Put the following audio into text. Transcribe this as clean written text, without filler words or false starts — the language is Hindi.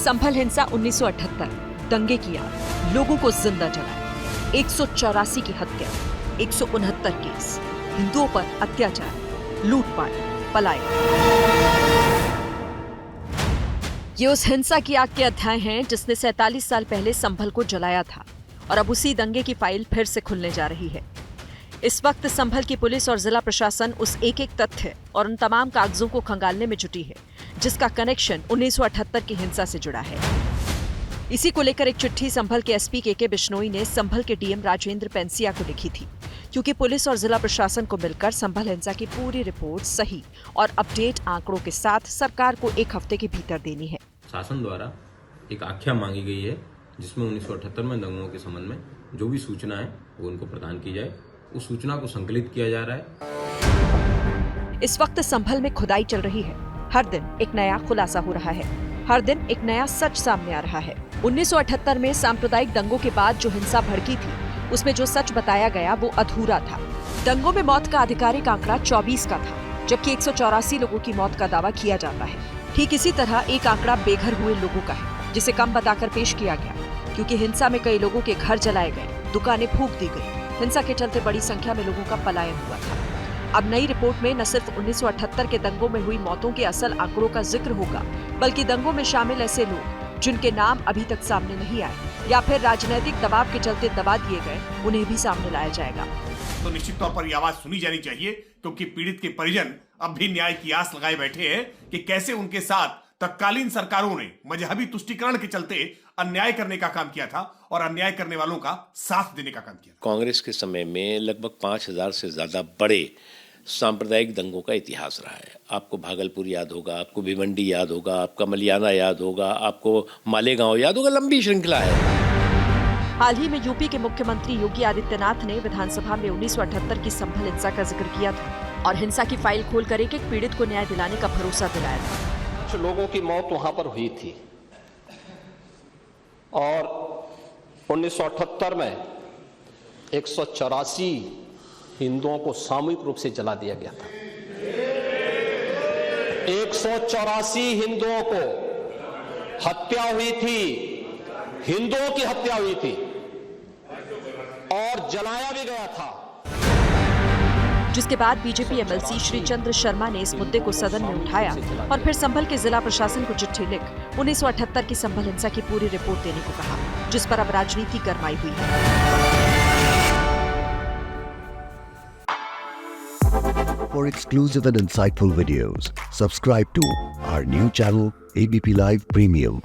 संभल हिंसा 1978, दंगे की आग, लोगों को जिंदा जलाया, 184 की हत्या, 169 केस, हिंदुओं पर अत्याचार, लूटपाट, पलायन। ये उस हिंसा की आग के अध्याय हैं जिसने 47 साल पहले संभल को जलाया था और अब उसी दंगे की फाइल फिर से खुलने जा रही है। इस वक्त संभल की पुलिस और जिला प्रशासन उस एक एक तथ्य और उन तमाम कागजों को खंगालने में जुटी है जिसका कनेक्शन 1978 की हिंसा से जुड़ा है। इसी को लेकर एक चिट्ठी संभल के एसपी के बिश्नोई ने संभल के डीएम राजेंद्र पेंसिया को लिखी थी, क्योंकि पुलिस और जिला प्रशासन को मिलकर संभल हिंसा की पूरी रिपोर्ट सही और अपडेट आंकड़ों के साथ सरकार को 1 हफ्ते के भीतर देनी है। शासन द्वारा एक आख्या मांगी गई है जिसमें 1978 में दंगों के संबंध में जो भी सूचना है वो उनको प्रदान की जाए। उस सूचना को संकलित किया जा रहा है। इस वक्त संभल में खुदाई चल रही है। हर दिन एक नया खुलासा हो रहा है, हर दिन एक नया सच सामने आ रहा है। 1978 में सांप्रदायिक दंगों के बाद जो हिंसा भड़की थी उसमें जो सच बताया गया वो अधूरा था। दंगों में मौत का आधिकारिक आंकड़ा 24 का था, जबकि 184 लोगों की मौत का दावा किया जाता है। ठीक इसी तरह एक आंकड़ा बेघर हुए लोगों का है, जिसे कम बताकर पेश किया गया, क्योंकि हिंसा में कई लोगों के घर जलाए गए, दुकानें फूंक दी गई। हिंसा के चलते बड़ी संख्या में लोगों का पलायन हुआ था। अब नई रिपोर्ट में न सिर्फ 1978 के दंगों में हुई मौतों के असल आंकड़ों का जिक्र होगा, बल्कि दंगों में शामिल ऐसे लोग जिनके नाम अभी तक सामने नहीं आए या फिर राजनीतिक दबाव के चलते दबा दिए गए, उन्हें भी सामने लाया जाएगा। तो निश्चित तौर पर यह आवाज सुनी जानी चाहिए, क्योंकि पीड़ित के परिजन अब भी न्याय की आस लगाए बैठे हैं कि कैसे उनके साथ तत्कालीन सरकारों ने मजहबी तुष्टीकरण के चलते अन्याय करने का काम किया था और अन्याय करने वालों का साथ देने का काम किया। कांग्रेस के समय में लगभग 5000 से ज्यादा बड़े सांप्रदायिक दंगों का इतिहास रहा है। आपको भागलपुर याद होगा, आपको भिवंडी याद होगा, आपका मलियाना याद होगा, आपको मालेगांव याद होगा, लंबी श्रृंखला है। हाल ही में यूपी के मुख्यमंत्री योगी आदित्यनाथ ने विधानसभा में 1978 की संभल हिंसा का जिक्र किया था और हिंसा की फाइल खोलकर एक पीड़ित को न्याय दिलाने का भरोसा दिलाया था। कुछ लोगों की मौत वहां पर हुई थी और 1978 में 184 हिंदुओं को सामूहिक रूप से जला दिया गया था। 184 हिंदुओं को हत्या हुई थी, हिंदुओं की हत्या हुई थी और जलाया भी गया था। जिसके बाद बीजेपी एमएलसी श्री चंद्र शर्मा ने इस मुद्दे को सदन में उठाया और फिर संभल के जिला प्रशासन को चिट्ठी लिख 1978 की संभल हिंसा की पूरी रिपोर्ट देने को कहा, जिस पर अब राजनीति गरमाई हुई है। For exclusive and insightful videos, subscribe to our new channel ABP Live Premium.